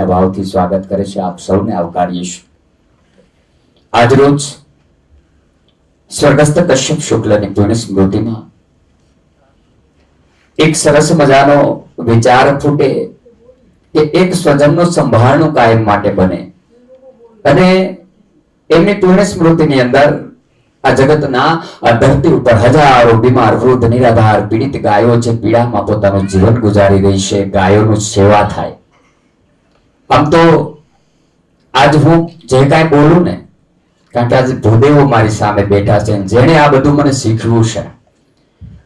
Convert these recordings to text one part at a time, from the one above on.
ભાવથી સ્વાગત કરે છે. આપ સૌને આવકારીએ છીએ. આજરોજ સ્વર્ગસ્થ કશ્યપ શુક્લની પુણ્ય સ્મૃતિમાં એક સરસ મજાનો વિચાર ફૂટે કે એક સ્વજનનો સંભાળનું કાયમ માટે બને અને એમની પુણ્ય સ્મૃતિની અંદર આ જગતના આ ધરતી ઉપર હજારો બીમાર વૃદ્ધ નિરાધાર પીડિત ગાયો છે, પીડામાં પોતાનું જીવન ગુજારી રહી છે. ગાયોનું સેવા થાય. આમ તો આજ હું જે કાંઈ બોલું ને, કારણ કે આજે ભૂદેવો મારી સામે બેઠા છે, જેણે આ બધું મને શીખવ્યું છે.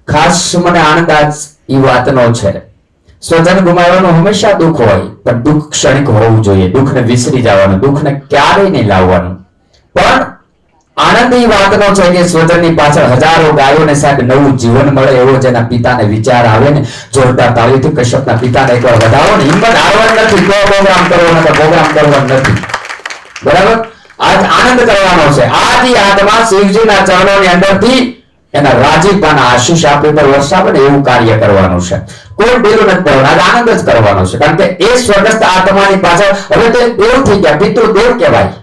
ખાસ મને આનંદ આજ એ વાતનો છે. સ્વજન ગુમાવવાનું હંમેશા દુઃખ હોય, પણ દુઃખ ક્ષણિક હોવું જોઈએ. દુઃખને વિસરી જવાનું, દુઃખને ક્યારેય નહીં લાવવાનું. પણ આનંદ એ વાતનો છે કે સ્વજનની પાછળ હજારો ગાયોને સાહેબ નવું જીવન મળે એવો જેના પિતાને વિચાર આવે ને, જોરદાર તાળીથી કશ્યપના પિતાને એકવાર વધાવો ને. હિંમત હારવાની નથી, પ્રોગ્રામ કરવાનો પ્રોગ્રામ કરવાનો નથી. બરાબર? આજ આનંદ કરવાનો છે. આજ ઈ આત્મા શિવજીના ચરણોની અંદરથી એના રાજીપાના આશીષ આપણી પર વરસાવે ને એવું કાર્ય કરવાનું છે. કોઈ બેલું નથી કરવાનું, આજ આનંદ જ કરવાનો છે. કારણ કે એ સ્વર્ગસ્થ આત્માની પાછળ હવે તો દેવ થઈ ગયા, પિતૃ દેવ કહેવાય.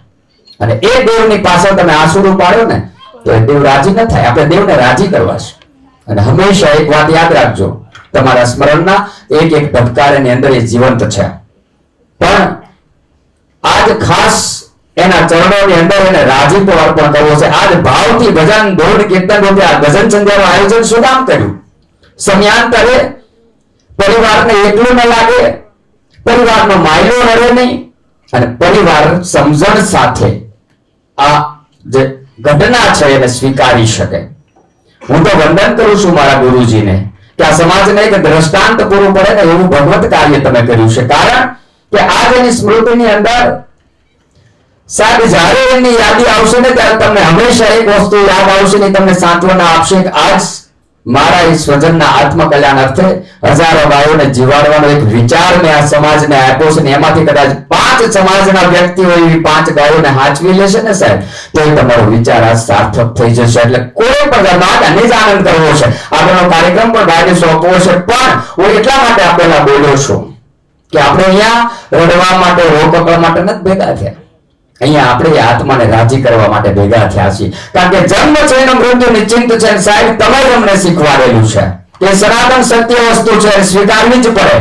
અને એ દેવની પાછળ તમે આંસુડું પાડ્યો ને તો એ દેવ રાજી ન થાય. આપણે દેવને રાજી કરવા છે. અને હંમેશા એક વાત યાદ રાખજો, તમારા સ્મરણના એક એક ધબકારાની અંદર એ જીવંત છે. પણ આજ ખાસ એના ચરણોની અંદર એને રાજીપો અર્પણ કરવો છે. આજ ભાવથી ભજન ધોન કીર્તન રૂપે આ ભજન સંધ્યાનું આયોજન શું કામ કર્યું? સમયાંતરે પરિવારને એકલું ન લાગે, પરિવારનો માયલો રહે નહીં, અને પરિવાર સમજણ સાથે આ જે ઘટના છે એને સ્વીકારી શકે. હું તો વંદન કરું છું મારા ગુરુજીને કે આ સમાજને એક દ્રષ્ટાંત પૂરું પડે ને એવું ભગવત કાર્ય તમે કર્યું છે. કારણ કે આજ એની સ્મૃતિની અંદર સાહેબ જ્યારે એની યાદી આવશે ને ત્યારે તમને હંમેશા એક વસ્તુ યાદ આવશે ને તમને સાંત્વના આપશે કે આજ મારા એ સ્વજનના આત્મકલ્યાણ અર્થે હજારો ગાયોને જીવાડવાનો એક વિચાર મેં આ સમાજને આપ્યો છે ને એમાંથી કદાચ 5 સમાજના વ્યક્તિઓ એવી 5 ગાયોને હાચવી લેશે ને સાહેબ તો એ તમારો વિચાર આ સાર્થક થઈ જશે. એટલે કોઈ પણ આને જ આનંદ કરવો છે. આગળનો કાર્યક્રમ પણ ગાયને સોંપવો છે. પણ હું એટલા માટે આપેલા બોલ્યો છું કે આપણે અહીંયા રડવા માટે રોકવા માટે નથી ભેગા થયા. અહીંયા આપણે આત્માને રાજી કરવા માટે ભેગા થયા છીએ. કારણ કે જન્મ છે એનો મૃત્યુ નિશ્ચિત છે. સાહેબ તમે અમને શીખવાડેલું છે કે સનાતન સત્ય વસ્તુ છે, સ્વીકારવી જ પડે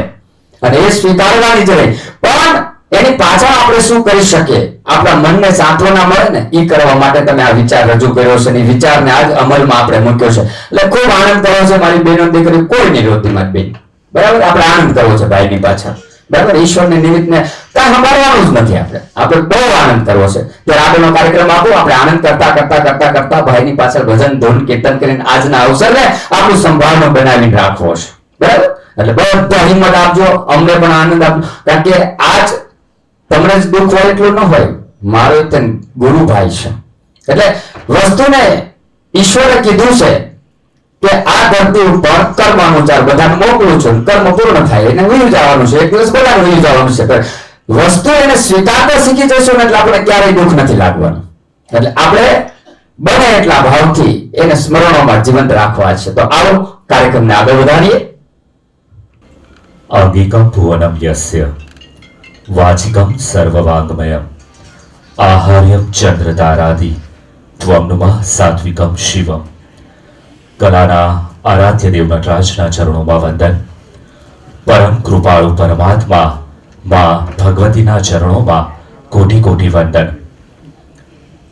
અને એ સ્વીકારવાની જ રહી. પણ એની પાછળ આપણે શું કરી શકીએ, આપણા મનને સાંત્વના મળે ને એ કરવા માટે તમે આ વિચાર રજૂ કર્યો છે. એ વિચારને આજ અમલમાં આપણે મૂક્યો છે. એટલે ખૂબ આનંદ કરવો છે. મારી બહેનો દીકરી કોઈ નહીં રોતી, મારી બેન. બરાબર? આપણે આનંદ કરવો છે ભાઈની પાછળ. બરાબર? ઈશ્વરની નિમિત્તને કાંઈ સંભાળવાનું જ નથી. આપણે બહુ આનંદ કરવો છે. ત્યારે આગળનો કાર્યક્રમ આપો. આપણે આનંદ કરતા ભાઈની પાછળ ભજન ધૂન કીર્તન કરીને આજના અવસરને આપણું સંભાળનો બનાવીને રાખવો છે. બરાબર? એટલે બધા હિંમત આપજો, અમને પણ આનંદ આપજો. કારણ કે આજ તમને જ દુઃખ હોય એટલું ન હોય, મારો એક ગુરુભાઈ છે. એટલે વસ્તુને ઈશ્વરે કીધું છે કે આ ધરતી ઉપર કર્મ અનુસાર બધાને મોકલું છું, કર્મ પૂર્ણ થાય એને વયું જવાનું છે. એક દિવસ બધાને વયું જવાનું છે. વસ્તુ એને સ્વીકારતા શીખી જશું ને એટલે આપણે ક્યારેય દુઃખ નથી લાગવાનું. એટલે આપણે બને એટલા ભાવથી એને સ્મરણોમાં જીવંત રાખવા છે. તો આવો કાર્યક્રમને આગળ વધારીએ. અંગિકમ ભુવનમ યસ્ય વાચિકમ સર્વવાંગમયમ આહાર્યમ ચંદ્રતારાદિ ત્વમ નમઃ સાત્વિકમ શિવમ. કલાના આરાધ્ય દેવ નટરાજના ચરણોમાં વંદન. પરમ કૃપાળુ પરમાત્મા માં ભગવતીના ચરણોમાં કોટી કોટી વંદન.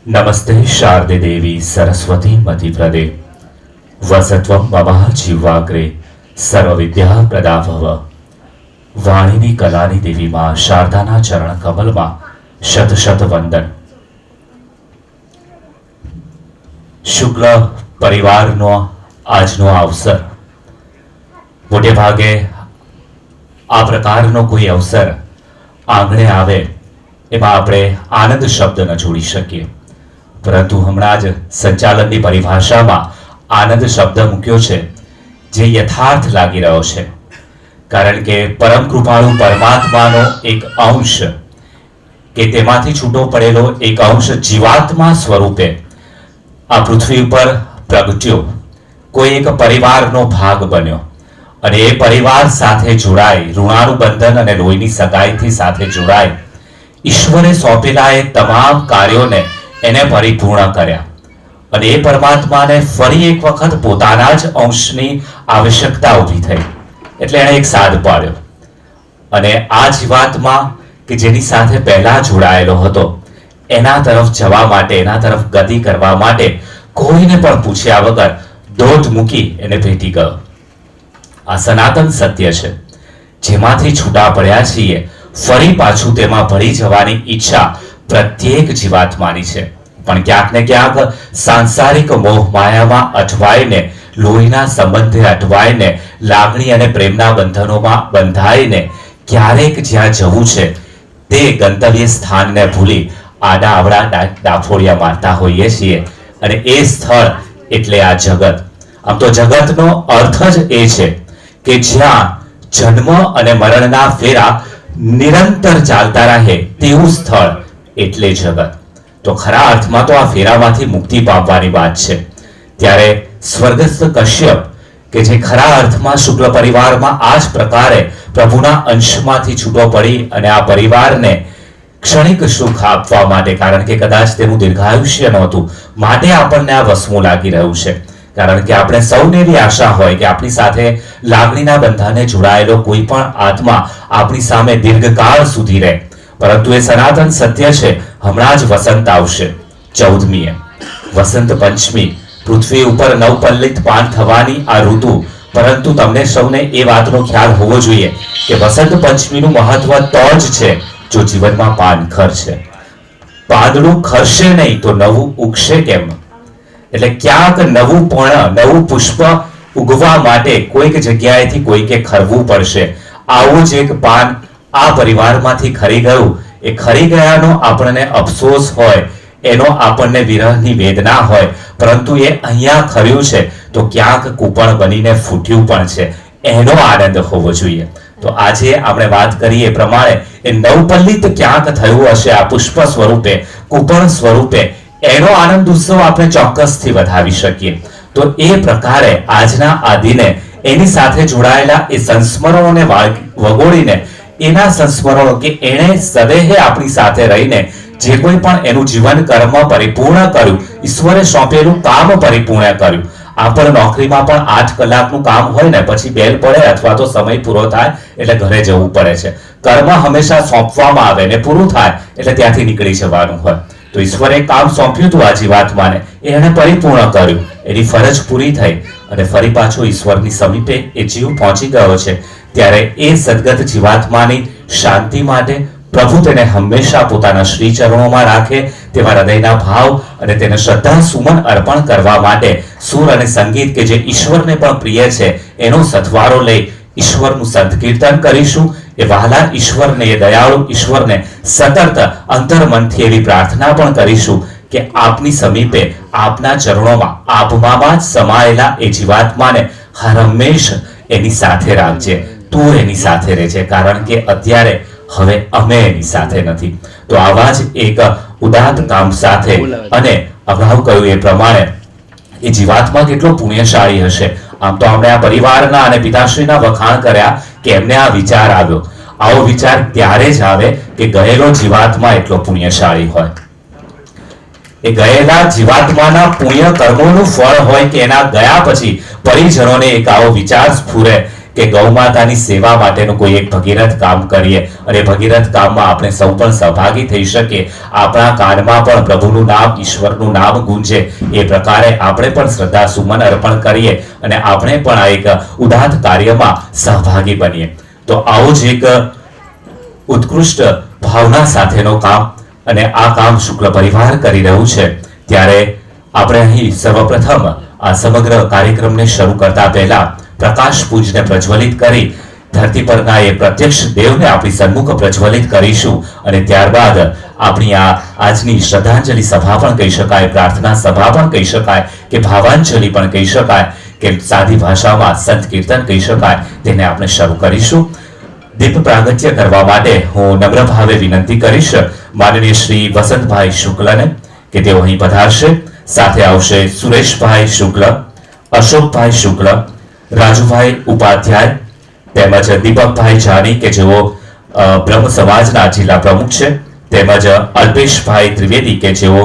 નમસ્તે શારદે દેવી સરસ્વતી મતિપ્રદે વસત્વમ મમ જીવાગ્રે સર્વ વિદ્યા પ્રદા ભવ. વાણીની કલાની દેવી માં શારદાના ચરણ કમલમાં શત શત વંદન. શુક્લ પરિવારનો આજનો અવસર, મોટે ભાગે આ પ્રકારનો કોઈ અવસર આંગણે આવે એમાં આપણે આનંદ શબ્દ ન જોડી શકીએ. પરંતુ હમણાં જ સંચાલનની પરિભાષામાં આનંદ શબ્દ મૂક્યો છે જે યથાર્થ લાગી રહ્યો છે. કારણ કે પરમ કૃપાળુ પરમાત્માનો એક અંશ કે તેમાંથી છૂટો પડેલો એક અંશ જીવાત્મા સ્વરૂપે આ પૃથ્વી ઉપર પ્રગટ્યો. કોઈ એક પરિવારનો ભાગ બન્યો અને એ પરિવાર સાથે જોડાઈ, ઋણાનુબંધન અને લોહીની સગાઈથી સાથે જોડાઈ ઈશ્વરે સોંપેલા એ તમામ કાર્યોને એને પરિપૂર્ણ કર્યા અને એ પરમાત્માને ફરી એક વખત પોતાના જ અંશની આવશ્યકતા ઊભી થઈ. એટલે એણે એક સાદ પાડ્યો અને આ જીવાત્મા કે જેની સાથે પહેલા જોડાયેલો હતો એના તરફ જવા માટે, એના તરફ ગતિ કરવા માટે કોઈને પણ પૂછ્યા વગર દોટ મૂકી એને ભેટી ગયો. આ સનાતન સત્ય છે, જેમાંથી છૂટા પડ્યા છીએ ફરી પાછું તેમાં ભળી જવાની ઈચ્છા પ્રત્યેક જીવાત્માની છે. પણ ક્યાંક ને ક્યાંક સાંસારિક મોહ માયામાં અટવાઈને, લોહીના સંબંધે અટવાઈને, લાગણી અને પ્રેમના બંધનોમાં બંધાઈને ક્યારેક જ્યાં જવું છે તે ગંતવ્ય સ્થાનને ભૂલી આડા આવડા ડાફોડિયા મારતા હોઈએ છીએ અને એ સ્થળ એટલે આ જગત. આમ તો જગતનો અર્થ જ એ છે કે જ્યાં જન્મ અને મરણના ફેરા નિરંતર ચાલતા રહે તેવું સ્થળ એટલે જગત. તો ખરા અર્થમાં તો આ ફેરામાંથી મુક્તિ પામવાની વાત છે. ત્યારે સ્વર્ગસ્થ કશ્યપ કે જે ખરા અર્થમાં શુક્લ પરિવારમાં આ જ પ્રકારે પ્રભુના અંશમાંથી છૂટો પડી અને આ પરિવારને ક્ષણિક સુખ આપવા માટે, કારણ કે કદાચ તેનું દીર્ઘાયુષ્ય નહોતું, માટે આપણને આ વસમું લાગી રહ્યું છે. કારણ કે આપણે સૌને એવી આશા હોય કે આપણી સાથે લાગણીના બંધાને જોડાયેલો કોઈ પણ આત્મા આપણી સામે દીર્ઘકાળ સુધી રહે. પરંતુ એ સનાતન સત્ય છે, હમણાં જ વસંત આવશે 14મીએ, વસંત પંચમી, પૃથ્વી ઉપર નવપલ્લિત પાન થવાની આ ઋતુ. પરંતુ તમને સૌને એ વાતનો ખ્યાલ હોવો જોઈએ કે વસંત પંચમીનું મહત્વ તો જ છે જો જીવનમાં પાન ખરશે. પાંદડું ખરશે નહીં તો નવું ઉગશે કેમ? એટલે ક્યાંક નવું પર્ણ, નવું પુષ્પ ઉગવા માટે કોઈક જગ્યાએથી કોઈકે ખરવું પડશે. આવું જ એક પાન આ પરિવારમાંથી ખરી ગયું. એ ખરી ગયાનો આપણને અફસોસ હોય, એનો આપણને વિરહની વેદના હોય, પરંતુ એ અહીંયા ખર્યું છે તો ક્યાંક કૂપણ બનીને ફૂટ્યું પણ છે, એનો આનંદ હોવો જોઈએ. તો આજે આપણે વાત કરીએ એ પ્રમાણે એ નવપલ્લિત ક્યાંક થયું હશે આ પુષ્પ સ્વરૂપે, કૂપણ સ્વરૂપે, એનો આનંદ ઉત્સવ આપણે ચોક્કસથી વધાવી શકીએ. તો એ પ્રકારે આજના આ દિને એની સાથે જોડાયેલા એ સંસ્મરણોને વગોળીને, એના સંસ્મરણો કે એણે સદેહે આપણી સાથે રહીને જે કોઈ પણ એનું જીવન કર્મ પરિપૂર્ણ કર્યું, ઈશ્વરે સોંપેલું કામ પરિપૂર્ણ કર્યું. આ પણ નોકરીમાં પણ 8 કલાકનું કામ હોય ને પછી બેલ પડે અથવા તો સમય પૂરો થાય એટલે ઘરે જવું પડે છે. કર્મ હંમેશા સોંપવામાં આવે ને પૂરું થાય એટલે ત્યાંથી નીકળી જવાનું હોય. તો ઈશ્વરે કામ સોંપ્યું હતું આ જીવાત્માને, એણે પરિપૂર્ણ કર્યું, એની ફરજ પૂરી થઈ અને ફરી પાછો ઈશ્વરની સમીપે એ જીવ પહોંચી ગયો છે. ત્યારે એ સદગત જીવાત્માની શાંતિ માટે પ્રભુ તેને હંમેશા પોતાના શ્રી ચરણોમાં રાખે તેવા હૃદયના ભાવ અને તેને શ્રદ્ધા સુમન અર્પણ કરવા માટે સુર અને સંગીત કે જે ઈશ્વરને પણ પ્રિય છે એનો સથવારો લઈ ઈશ્વરનું સંત કીર્તન કરીશું. એ વહાલા ઈશ્વરને, એ દયાળુ ઈશ્વરને સતત અંતરમનથી એવી પ્રાર્થના પણ કરીશું કે આપની સમીપે, આપના ચરણોમાં, આપમાં જ સમાયેલા એ જીવાત્માને હર હંમેશ એની સાથે રાખજે. તું એની સાથે રહેજે, કારણ કે અત્યારે હવે અમે એની સાથે નથી. તો આવા જ એક ઉદાત્ત કામ સાથે અને અગાઉ કહ્યું એ પ્રમાણે એ જીવાત્મા કેટલો પુણ્યશાળી હશે. આમ તો આપણે આ પરિવારના અને પિતાશ્રીના વખાણ કર્યા કે એમને આ વિચાર આવ્યો. આવો વિચાર ત્યારે જ આવે કે ગયેલો જીવાત્મા એટલો પુણ્યશાળી હોય. એ ગયેલા જીવાત્માના પુણ્ય કર્મોનું ફળ હોય કે એના ગયા પછી પરિજનોને એક આવો વિચાર સ્ફુરે કે ગૌ માતાની સેવા માટેનું કોઈ એક ભગીરથ કામ કરીએ અને ભગીરથ કામમાં આપણે સૌ પણ સહભાગી થઈ શકીએ. આપણા કાનમાં પણ પ્રભુનું નામ, ઈશ્વરનું નામ ગુંજે, એ પ્રકારે આપણે પણ શ્રદ્ધા સુમન અર્પણ કરીએ અને આપણે પણ આ એક ઉદાત્ત કાર્યમાં સહભાગી બનીએ. તો આવો જ એક ઉત્કૃષ્ટ ભાવના સાથેનો કામ અને આ કામ શુક્લ પરિવાર કરી રહ્યું છે. ત્યારે આપણે અહીં સર્વપ્રથમ આ સમગ્ર કાર્યક્રમને શરૂ કરતા પહેલા પ્રકાશ પૂજને પ્રજ્વલિત કરી ધરતી પરના એ પ્રત્યક્ષ દેવને આપણી સન્મુખ પ્રજ્વલિત કરીશું અને ત્યારબાદ આપણી આ આજની શ્રદ્ધાંજલિ સભા પણ કહી શકાય, પ્રાર્થના સભા પણ કહી શકાય કે ભાવાંજલિ પણ કહી શકાય કે સાદી ભાષામાં સંત કીર્તન કહી શકાય, તેને આપણે શરૂ કરીશું. દીપ પ્રાગટ્ય કરવા માટે હું નમ્ર ભાવે વિનંતી કરીશ માનનીય શ્રી વસંતભાઈ શુક્લને કે તેઓ અહીં પધારશે. સાથે આવશે સુરેશભાઈ શુક્લ, અશોકભાઈ શુક્લ, રાજુભાઈ ઉપાધ્યાય તેમજ દીપકભાઈ જાની કે જેઓ બ્રહ્મ સમાજના જિલ્લા પ્રમુખ છે, તેમજ અલ્પેશભાઈ ત્રિવેદી કે જેઓ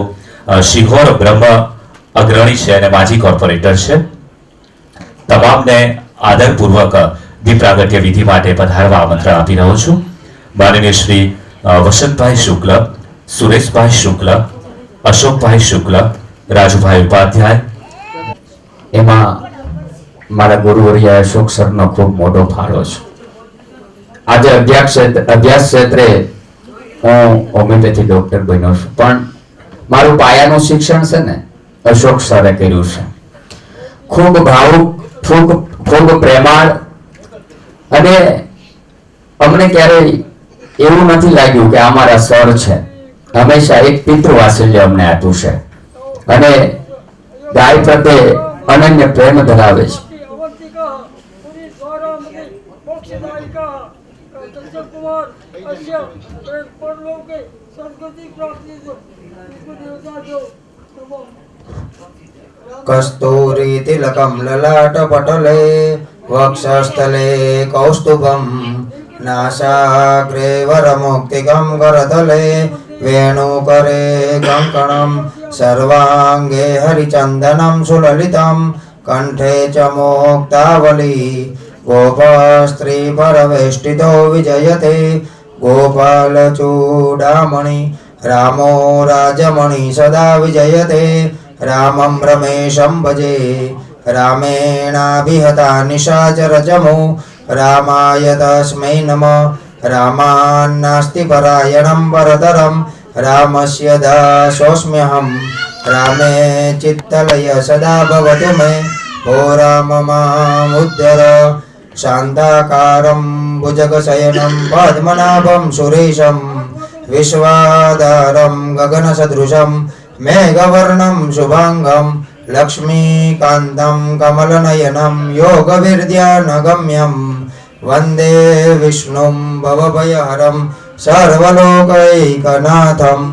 શિહોર બ્રહ્મ અગ્રણી છે અને માજી કોર્પોરેટર છે. તમામને આદરપૂર્વક દીપ પ્રાગટ્ય વિધિ માટે પધારવા આમંત્રણ આપી રહ્યો છું. માનનીય શ્રી વસંતભાઈ શુક્લ, સુરેશભાઈ શુક્લ, અશોકભાઈ શુક્લ, રાજુભાઈ ઉપાધ્યાય, એમાં મારા ગુરુવર્ય અશોક સરનો ખૂબ મોટો ફાળો છે. આજે અભ્યાસ ક્ષેત્રે હું હોમિયોપેથી ડોક્ટર બન્યો છું, પણ મારું પાયાનું શિક્ષણ છે ને અશોક સરે કર્યું છે. ખૂબ ભાવુક, ખૂબ પ્રેમાળ, અને અમને ક્યારેય એવું નથી લાગ્યું કે આ મારા સર છે. હંમેશા એક પિતૃ વાત્સલ્ય અમને આપ્યું છે અને ગાય પ્રત્યે અનન્ય પ્રેમ ધરાવે છે. કસ્તૂરી તિલકમ લલાટ પટલે વક્ષસ્થલે કૌસ્તુભમ નાસાગ્રે વરમુક્તિકમ કરતલે વેણુકરે કંકણમ સર્વાંગે હરિચંદનમ સુલલિતમ કંઠે ચ મુક્તાવલી ગોપસ્ત્રી પરવેષ્ટિતો વિજયતે ગોપાલચૂડામણિ રામો રાજમણિ સદા વિજયતે રામં રમેશં ભજે રામેણાભિહતા નિશાચરજમો રામાય તસ્मै નમઃ રામાન્નાસ્તિ પરાયણં પરતરં રામસ્ય દાસોऽસ્મ્યહં રામે ચિત્તલય સદા ભવતુ મે ઓ રામ મામુદ્ધર શાંતાકારં ભુજગશયनं પદ્મનાભં સુરેશं વિશ્વાધારं ગગનસદૃશं મેઘવર્ણं શુભાંગં લક્ષ્મીકાન્तं કમલનયनं યોગવિદ્યાનગમ્યં વંદે વિષ્ણું ભવભયહરં સર્વલોકૈકનાથम्.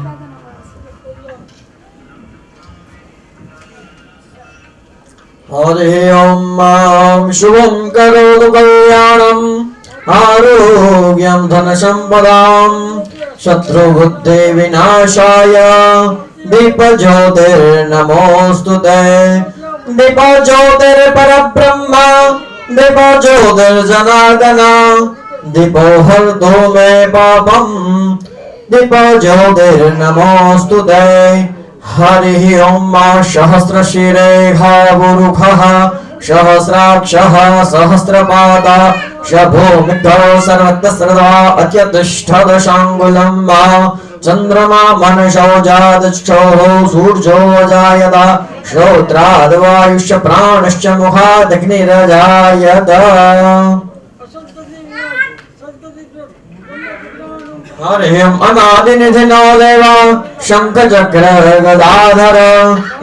हरि ओम मां शुभं करोतु कल्याणं आरोग्यं धनसम्पदां शत्रुबुद्धि विनाशाय दीपज्योतिर्नमोऽस्तुते. दीपज्योतिर्परब्रह्म दीपज्योतिर्जनार्दन दीपो हरतु मे पापं दीपज्योतिर्नमोऽस्तुते. हरिः ओम सहस्रशिरेखा बुरुखः सहस्राक्षः सहस्रपादः शभूमिद्धो सर्वत्र सर्वदा अत्यतिष्ठदशाङ्गुलं वा चन्द्रमा मनसो जातश्चोः सूर्यो जायत श्रोत्राद्वायुश्च प्राणश्च मुखादग्निरजायत. हरिः अनादिनिधिनो देव शङ्खचक्र गदाधर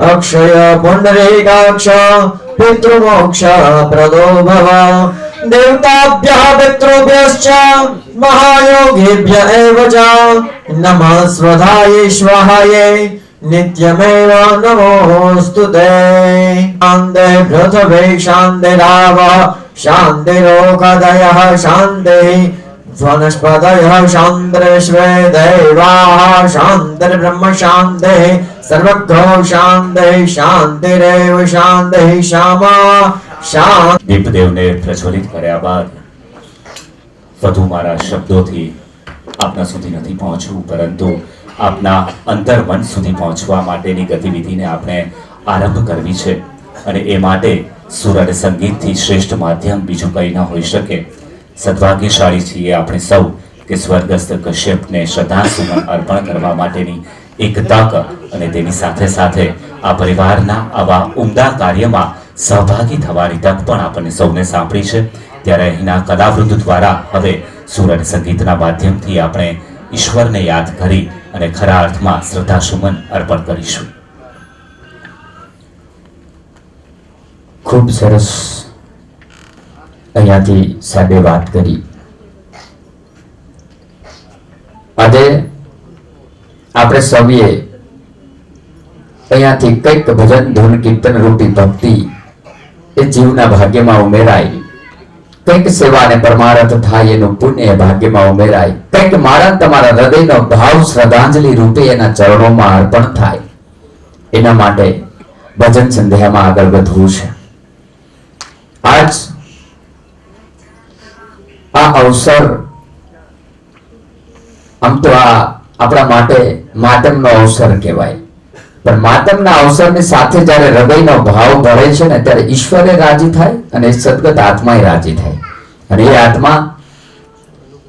अक्षय पुण्डरीकाक्ष पितृमोक्ष प्रदो भव. देवताभ्यः पितृभ्यश्च महायोगिभ्य एव च नमः स्वधायै स्वाहायै नित्यमेव नमोऽस्तुते. शान्ते पृथिवी शान्तिरावः शान्तिरोगदयः शान्तिः वनस्पतयः शान्तिर्विश्वे देवाः शान्तिर्ब्रह्म शान्तिः सर्वज्ञो शान्तिः शान्तिरेव शान्तिः श्यामा शान्ति. દીપદેવને પ્રજ્વલિત કર્યા બાદ વધુ મારા શબ્દોથી આપના સુધી નથી પહોંચવું, પરંતુ આપના અંતર્મન સુધી પહોંચવા માટેની ગતિવિધિને આપણે આરંભ કરવી છે, અને એ માટે સુર અને સંગીતથી શ્રેષ્ઠ માધ્યમ બીજું કંઈ ન હોઈ શકે. સદભાગ્યશાળી છીએ આપણે સૌ કે સ્વર્ગસ્થ કશ્યપને શ્રદ્ધાસુમન અર્પણ કરવા માટેની એક તક અને તેની સાથે સાથે આ પરિવારના આવા ઉમદા કાર્યમાં સહભાગી થવાની તક પણ આપણને સૌને સાંપડી છે. ત્યારે અહીંના કલાવૃંદ દ્વારા હવે સુર અને સંગીતના માધ્યમથી આપણે ઈશ્વરને યાદ કરી અને ખરા અર્થમાં શ્રદ્ધાસુમન અર્પણ કરીશું. ખૂબ સરસ અહીંયાથી સાહેબે વાત કરી. આજે આપણે સૌએ અહીંયાથી કંઈક ભજન ધૂન કીર્તન રૂપી ભક્તિ એ જીવના ભાગ્યમાં ઉમેરાય, કંઈક સેવા અને પરમાર્થ થાય એનું પુણ્ય એ ભાગ્યમાં ઉમેરાય, કંઈક મારા તમારા હૃદયનો ભાવ શ્રદ્ધાંજલિ રૂપે એના ચરણોમાં અર્પણ થાય. એના માટે ભજન સંધ્યામાં આગળ વધવું છે. આજ આ અવસર આમ તો આ આપણા માટે માતમનો અવસર કહેવાય, પણ માતમના અવસરની સાથે જ્યારે હૃદયનો ભાવ ભળે છે ને ત્યારે ઈશ્વરે રાજી થાય અને સદગત આત્માએ રાજી થાય. અને એ આત્મા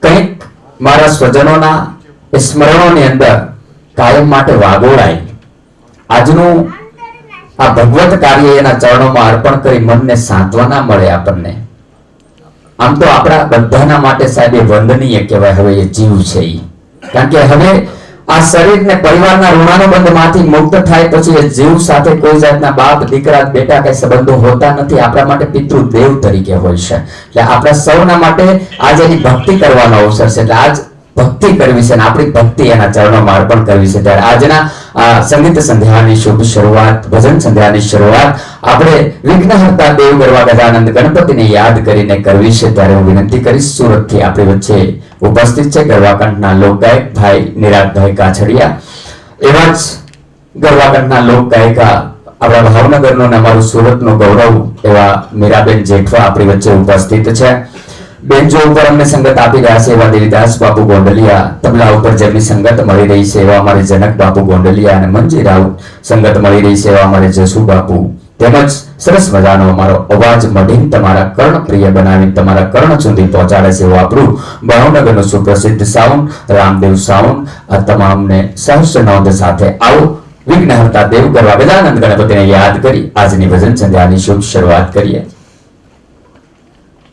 કંઈક મારા સ્વજનોના એ સ્મરણોની અંદર કાયમ માટે વાગોળાય. આજનું આ ભગવત કાર્ય એના ચરણોમાં અર્પણ કરી મનને સાંત્વના મળે આપણને. આમ તો આપણા બધાના માટે સાહેબ એ વંદનીય કહેવાય. હવે એ જીવ છે ઈ, કારણ કે હવે આ શરીરને પરિવારના ઋણાનુબંધમાંથી મુક્ત થાય પછી એ જીવ સાથે કોઈ જાતના બાપ દીકરા બેટા કઈ સંબંધો હોતા નથી. આપણા માટે પિતૃદેવ તરીકે હોય છે. એટલે આપણા સૌના માટે આજે એની ભક્તિ કરવાનો અવસર છે. એટલે આજ ભક્તિ કરવી છે અને આપણી ભક્તિ એના ચરણોમાં અર્પણ કરવી છે. ત્યારે આજના આ સંગીત સંધ્યાની શુભ શરૂઆત, ભજન સંધ્યાની શરૂઆત આપણે વિઘ્નહર્તા દેવ ગરવા ગજાનંદ ગણપતિને યાદ કરીને કરવી છે. ત્યારે હું વિનંતી કરીશ, સુરતથી આપણી વચ્ચે ઉપસ્થિત છે ગરવાકંઠના લોકગાયક ભાઈ નિરાગભાઈ કાછડિયા. એવા જ ગરવાકંઠના લોકગાયિકા આપણા ભાવનગરનું અને અમારું સુરતનું ગૌરવ એવા મીરાબેન જેઠવા આપણી વચ્ચે ઉપસ્થિત છે. બેન્ચો ઉપર અમને સંગત આપી રહ્યા છે એવા દેવીદાસ બાપુ ગોંડલિયા, તબલા ઉપર જેમની સંગત મળી રહી છે એવા અમારે જનક બાપુ ગોંડલિયા, અને મંજી રાઉત સંગત મળી રહી છે એવા અમારે જસુ બાપુ, તેમજ સરસ મજાનો અમારો અવાજ મઢીને તમારા કર્ણ પ્રિય બનાવી તમારા કર્ણ સુધી પહોંચાડે છે એવું આપણું ભાવનગરનું સુપ્રસિદ્ધ સાઉન્ડ રામદેવ સાઉન્ડ. આ તમામને સહસ્ર નોંધ સાથે આવો વિઘ્નહર્તા દેવ ગરવા ગજાનંદ ગણપતિને યાદ કરી આજની ભજન સંધ્યાની શુભ શરૂઆત કરીએ.